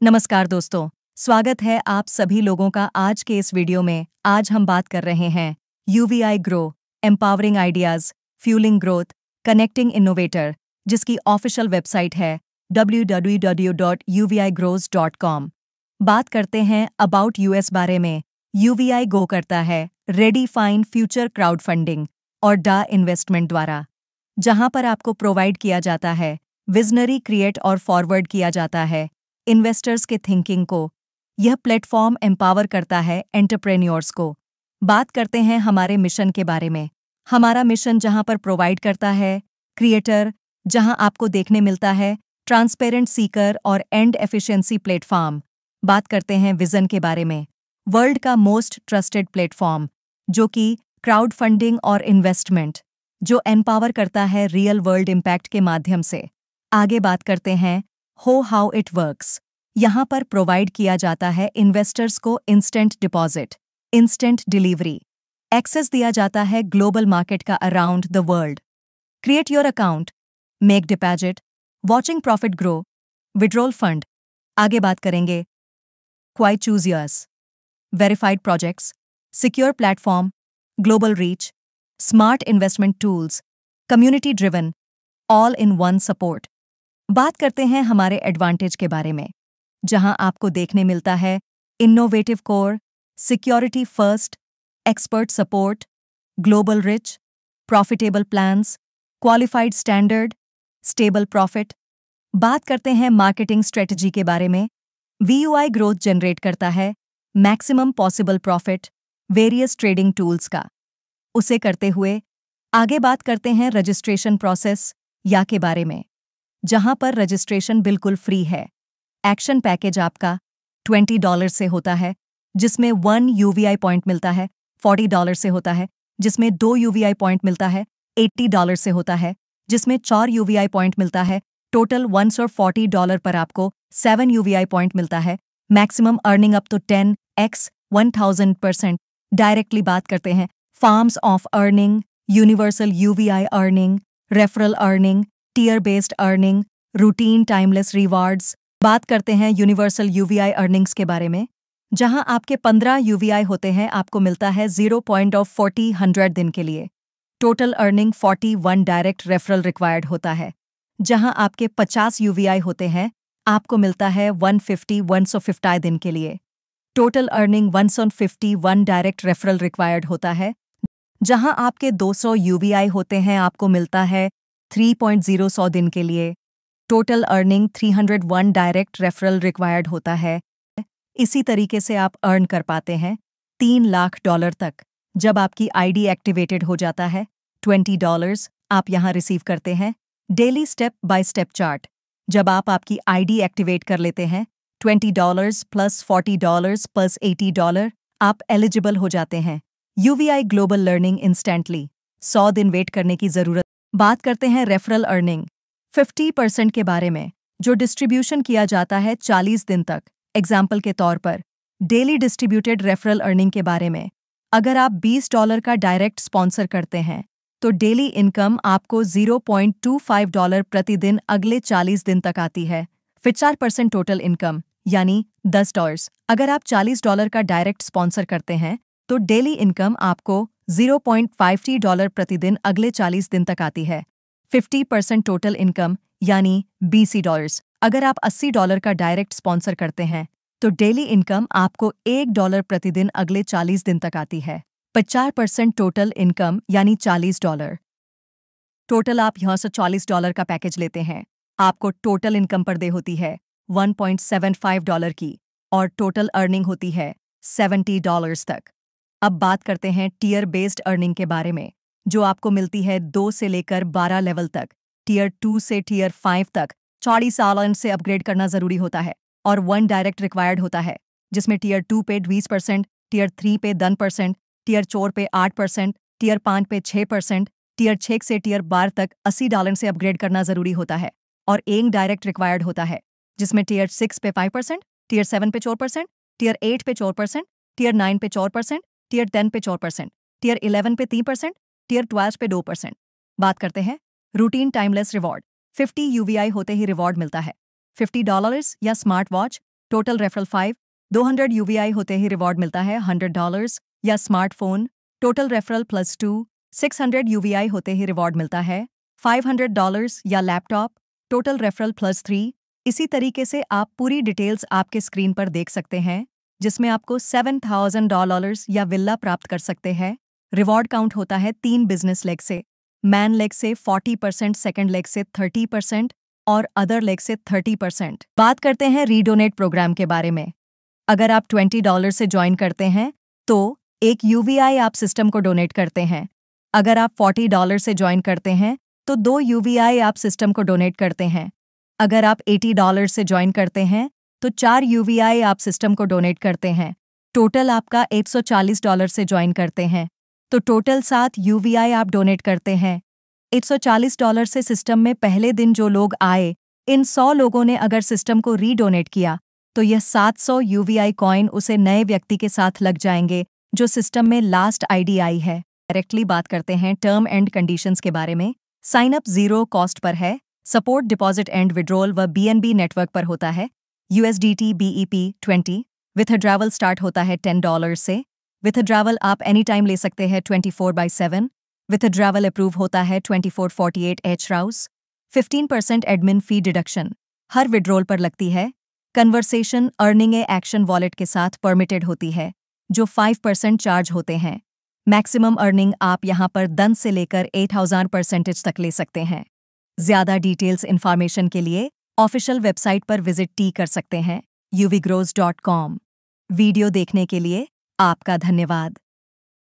नमस्कार दोस्तों, स्वागत है आप सभी लोगों का आज के इस वीडियो में। आज हम बात कर रहे हैं UVI grow, empowering ideas, fuelling growth, connecting innovator, जिसकी ऑफिशियल वेबसाइट है www.uvigrows.com। बात करते हैं अबाउट US बारे में। UVI गो करता है रेडिफाइन फ्यूचर क्राउड फंडिंग और डा इन्वेस्टमेंट द्वारा, जहां पर आपको प्रोवाइड किया जाता है विजनरी क्रिएट और फॉरवर्ड किया जाता है इन्वेस्टर्स के थिंकिंग को। यह प्लेटफॉर्म एम्पावर करता है एंटरप्रेन्योर्स को। बात करते हैं हमारे मिशन के बारे में। हमारा मिशन जहां पर प्रोवाइड करता है क्रिएटर, जहां आपको देखने मिलता है ट्रांसपेरेंट सीकर और एंड एफिशिएंसी प्लेटफॉर्म। बात करते हैं विजन के बारे में। वर्ल्ड का मोस्ट ट्रस्टेड प्लेटफॉर्म, जो कि क्राउड फंडिंग और इन्वेस्टमेंट, जो एम्पावर करता है रियल वर्ल्ड इम्पैक्ट के माध्यम से। आगे बात करते हैं हाउ इट वर्क्स। यहाँ पर प्रोवाइड किया जाता है इन्वेस्टर्स को instant deposit, instant delivery, access दिया जाता है ग्लोबल मार्केट का around the world. Create your account, make deposit, watching profit grow, withdrawal fund. आगे बात करेंगे क्वाई choose yours, verified projects, secure platform, global reach, smart investment tools, community driven, all in one support. बात करते हैं हमारे advantage के बारे में, जहां आपको देखने मिलता है innovative core, security first, expert support, global rich, profitable plans, qualified standard, stable profit. बात करते हैं मार्केटिंग स्ट्रेटजी के बारे में। VUI ग्रोथ जनरेट करता है maximum possible profit various trading tools का। उसे करते हुए आगे बात करते हैं रजिस्ट्रेशन प्रोसेस या के बारे में, जहां पर रजिस्ट्रेशन बिल्कुल फ्री है। एक्शन पैकेज आपका $20 से होता है, जिसमें 1 UVI पॉइंट मिलता है। $40 से होता है, जिसमें 2 UVI पॉइंट मिलता है। $80 से होता है, जिसमें 4 UVI पॉइंट मिलता है। टोटल $140 पर आपको 7 UVI पॉइंट मिलता है। Maximum earning up to 10x 1000%। Directly बात करते हैं forms of earning, universal UVI earning, referral earning, tier based earning, routine timeless rewards. बात करते हैं यूनिवर्सल UVI अर्निंग्स के बारे में, जहां आपके 15 UVI होते हैं, आपको मिलता है 0.40 100 दिन के लिए। Total earning 41 direct referral required होता है। जहां आपके 50 UVI होते हैं, आपको मिलता है 150 दिन के लिए। Total earning 151 direct referral required होता है। जहां आपके 200 UVI होते हैं, आपको मिलता है 3.0 दिन के लिए। Total earning 301 direct referral required होता है। इसी तरीके से आप अर्न कर पाते हैं $3 लाख तक। जब आपकी ID एक्टिवेटेड हो जाता है, $20 आप यहां रिसीव करते हैं। Daily step by step chart, जब आप आपकी ID एक्टिवेट कर लेते हैं, $20 प्लस $40 प्लस $80 आप एलिजिबल हो जाते हैं। UVI ग्लोबल लर्निंग इंस्टेंटली, 100 दिन वेट करने की जरूरत। बात करते हैं रेफरल अर्निंग 50% के बारे में, जो डिस्ट्रीब्यूशन किया जाता है 40 दिन तक। एग्जाम्पल के तौर पर डेली डिस्ट्रीब्यूटेड रेफरल अर्निंग के बारे में, अगर आप $20 का डायरेक्ट स्पॉन्सर करते हैं, तो डेली इनकम आपको $0.25 प्रतिदिन अगले 40 दिन तक आती है। 50% टोटल इनकम यानी $10। अगर आप $40 का डायरेक्ट स्पॉन्सर करते हैं, तो डेली इनकम आपको $0.50 प्रतिदिन अगले 40 दिन तक आती है। 50% टोटल इनकम यानी $20। अगर आप $80 का डायरेक्ट स्पॉन्सर करते हैं, तो डेली इनकम आपको $1 प्रतिदिन अगले 40 दिन तक आती है। 50% टोटल इनकम यानी $40। टोटल आप यहाँ से $40 का पैकेज लेते हैं, आपको टोटल इनकम पर दे होती है $1.75 की, और टोटल अर्निंग होती है $70 तक। अब बात करते हैं टीयर बेस्ड अर्निंग के बारे में, जो आपको मिलती है 2 से लेकर 12 लेवल तक। टीयर 2 से टीयर 5 तक 40 साल से अपग्रेड करना जरूरी होता है, और 1 डायरेक्ट रिक्वायर्ड होता है, जिसमें टीयर 2 पे 20%, टीयर 3 पे 10%, टीयर 4 पे 8%, टीयर 5 पे 6%, टीयर 6 से टीयर 12 तक $80 से अपग्रेड करना जरूरी होता है, और 1 डायरेक्ट रिक्वायर्ड होता है, जिसमें टीयर 6 पे 5%, टीयर 7 पे 4%, टीयर 8 पे 4%, टीयर 9 पे 4%, टीयर 10 पे 4%, टीयर 11 पे 3%, टीयर 12 पे 2%। बात करते हैं रूटीन टाइमलेस रिवॉर्ड। 50 UVI होते ही रिवॉर्ड मिलता है। $50 या smart watch, total referral 5, 200 UVI होते ही रिवॉर्ड मिलता है $100, या स्मार्टफोन टोटल रेफरल +2, 600 UVI होते ही रिवॉर्ड मिलता है $500, या लैपटॉप टोटल रेफरल +3। इसी तरीके से आप पूरी डिटेल्स आपके स्क्रीन पर देख सकते हैं, जिसमें आपको $7,000 या विला प्राप्त कर सकते हैं। रिवॉर्ड काउंट होता है 3 बिजनेस लेग से, मैन लेग से 40%, सेकंड लेग से 30% और अदर लेग से 30%। बात करते हैं रीडोनेट प्रोग्राम के बारे में। अगर आप $20 से ज्वाइन करते हैं तो एक UVI आप सिस्टम को डोनेट करते हैं। अगर आप $40 से ज्वाइन करते हैं तो 2 UVI आप सिस्टम को डोनेट करते हैं। अगर आप $80 से ज्वाइन करते हैं तो 4 UVI आप सिस्टम को डोनेट करते हैं। टोटल आपका $140 से ज्वाइन करते हैं तो टोटल 7 UVI आप डोनेट करते हैं। $140 से सिस्टम में पहले दिन जो लोग आए, इन 100 लोगों ने अगर सिस्टम को रीडोनेट किया तो यह 700 UVI कॉइन उसे नए व्यक्ति के साथ लग जाएंगे जो सिस्टम में लास्ट ID आई है। डायरेक्टली बात करते हैं टर्म एंड कंडीशंस के बारे में। साइन अप 0 कॉस्ट पर है। सपोर्ट डिपॉजिट एंड विड्रॉल व BNB नेटवर्क पर होता है। USDT BEP 20। विथड्रॉवल स्टार्ट होता है $10 से। विथड्रॉवल आप एनी टाइम ले सकते हैं 24/7। विथड्रॉवल अप्रूव होता है 2448 H-Rouse। 15% एडमिन फी डिडक्शन हर विड्रॉल पर लगती है। कन्वर्सेशन अर्निंग एक्शन वॉलेट के साथ परमिटेड होती है, जो 5% चार्ज होते हैं। मैक्सिमम अर्निंग आप यहां पर 10 से लेकर 8,000% तक ले सकते हैं। ज़्यादा डिटेल्स इन्फॉर्मेशन के लिए ऑफिशियल वेबसाइट पर विजिट कर सकते हैं uvgrows.com। वीडियो देखने के लिए आपका धन्यवाद।